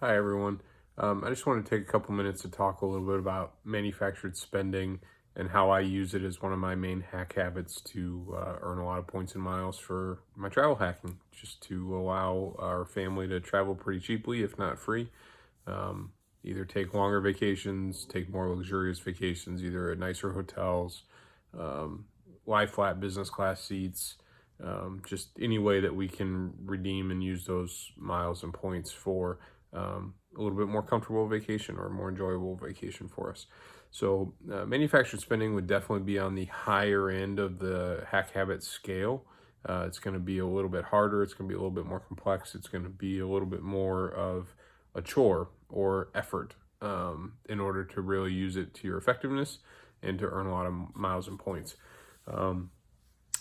Hi, everyone. I just want to take a couple minutes to talk a little bit about manufactured spending and how I use it as one of my main hack habits to earn a lot of points and miles for my travel hacking, just to allow our family to travel pretty cheaply, if not free. Um, Either take longer vacations, take more luxurious vacations, either at nicer hotels, um, lie flat business class seats, just any way that we can redeem and use those miles and points for a little bit more comfortable vacation or a more enjoyable vacation for us. So, manufactured spending would definitely be on the higher end of the hack habit scale. It's going to be a little bit harder. It's going to be a little bit more complex. It's going to be a little bit more of a chore or effort in order to really use it to your effectiveness and to earn a lot of miles and points. Um,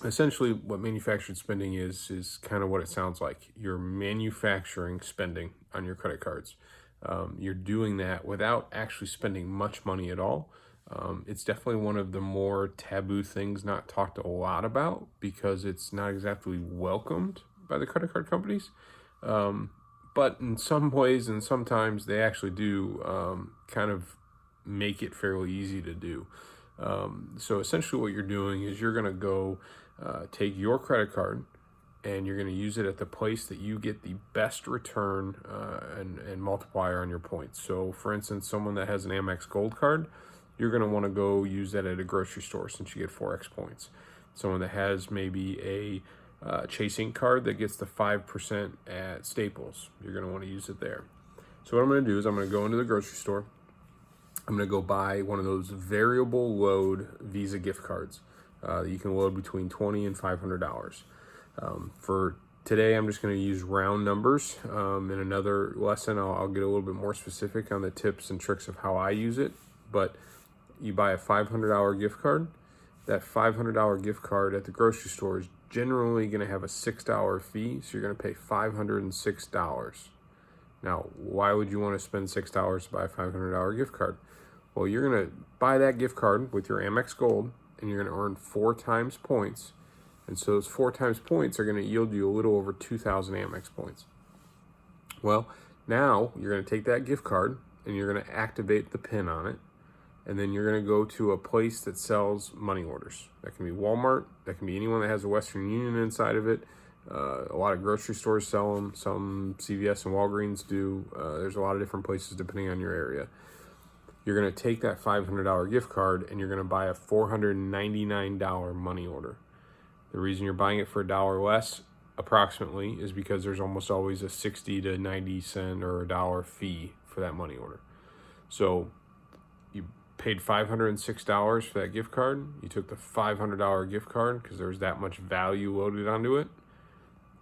Essentially, what manufactured spending is kind of what it sounds like. You're manufacturing spending on your credit cards. You're doing that without actually spending much money at all. It's definitely one of the more taboo things not talked a lot about because it's not exactly welcomed by the credit card companies. Um, but in some ways and sometimes they actually do kind of make it fairly easy to do. So essentially, what you're doing is you're going to go take your credit card and you're going to use it at the place that you get the best return and multiplier on your points. So, for instance, someone that has an Amex Gold card, you're going to want to go use that at a grocery store since you get 4x points. Someone that has maybe a chasing card that gets the 5% at Staples, you're going to want to use it there. So, what I'm going to do is I'm going to go into the grocery store. I'm going to go buy one of those variable load Visa gift cards that you can load between $20 and $500. For today, I'm just going to use round numbers. In another lesson, I'll get a little bit more specific on the tips and tricks of how I use it. But you buy a $500 gift card. That $500 gift card at the grocery store is generally going to have a $6 fee, so you're going to pay $506. Now, why would you want to spend $6 to buy a $500 gift card? Well, you're going to buy that gift card with your Amex Gold, and you're going to earn 4 times points. And so those 4 times points are going to yield you a little over 2,000 Amex points. Well, now you're going to take that gift card and you're going to activate the PIN on it. And then you're going to go to a place that sells money orders. That can be Walmart. That can be anyone that has a Western Union inside of it. A lot of grocery stores sell them. Some CVS and Walgreens do. There's a lot of different places depending on your area. You're going to take that $500 gift card and you're going to buy a $499 money order. The reason you're buying it for $1 less, approximately, is because there's almost always a 60 to 90 cent or $1 fee for that money order. So you paid $506 for that gift card. You took the $500 gift card because there was that much value loaded onto it.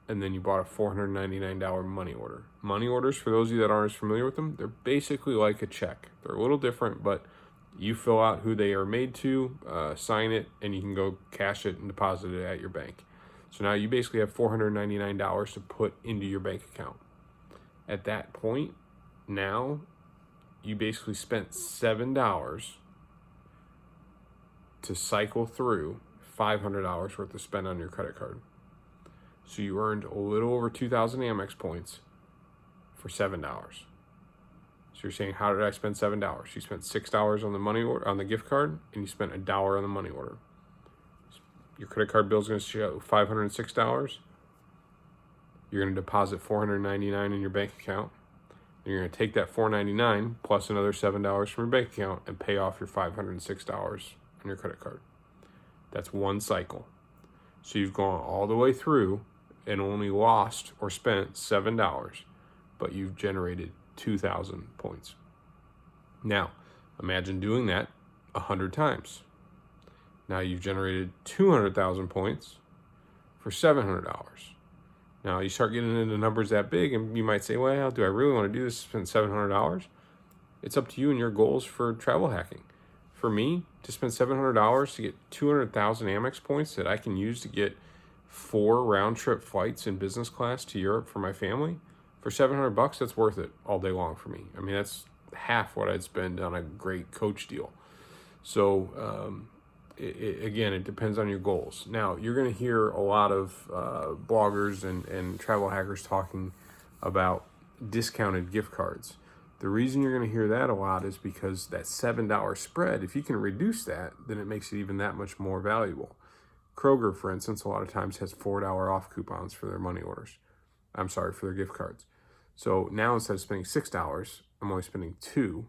And then you bought a $499 money order. Money orders, for those of you that aren't as familiar with them, they're basically like a check. They're a little different, but you fill out who they are made to, sign it, and you can go cash it and deposit it at your bank. So now you basically have $499 to put into your bank account. At that point, now you basically spent $7 to cycle through $500 worth of spend on your credit card. So you earned a little over 2,000 Amex points for $7. So you're saying, how did I spend $7? You spent $6 on the money order, on the gift card, and you spent $1 on the money order. Your credit card bill is going to show $506. You're going to deposit $499 in your bank account. And you're going to take that $499 plus another $7 from your bank account and pay off your $506 on your credit card. That's one cycle. So you've gone all the way through and only lost or spent $7, but you've generated 2,000 points. Now, imagine doing that 100 times. Now you've generated 200,000 points for $700. Now you start getting into numbers that big, and you might say, well, do I really want to do this, spend $700? It's up to you and your goals for travel hacking. For me, to spend $700 to get 200,000 Amex points that I can use to get 4 round-trip flights in business class to Europe for my family, for $700, that's worth it all day long for me. I mean, that's half what I'd spend on a great coach deal. So, again, it depends on your goals. Now, you're going to hear a lot of bloggers and travel hackers talking about discounted gift cards. The reason you're going to hear that a lot is because that $7 spread, if you can reduce that, then it makes it even that much more valuable. Kroger, for instance, a lot of times has $4 off coupons for their money orders. For their gift cards. So now instead of spending $6, I'm only spending $2.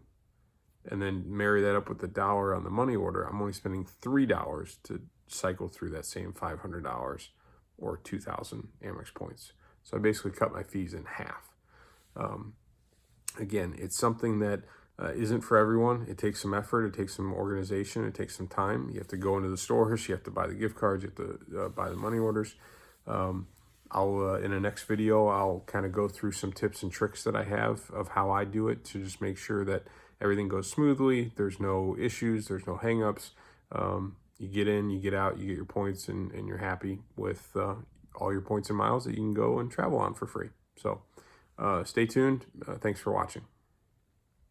And then marry that up with the $1 on the money order, I'm only spending $3 to cycle through that same $500 or 2,000 Amex points. So I basically cut my fees in half. Again, it's something that isn't for everyone. It takes some effort. It takes some organization. It takes some time. You have to go into the stores. You have to buy the gift cards. You have to buy the money orders. In the next video, I'll kind of go through some tips and tricks that I have of how I do it to just make sure that everything goes smoothly. There's no issues. There's no hangups. You get in, you get out, you get your points, and you're happy with all your points and miles that you can go and travel on for free. So stay tuned. Thanks for watching.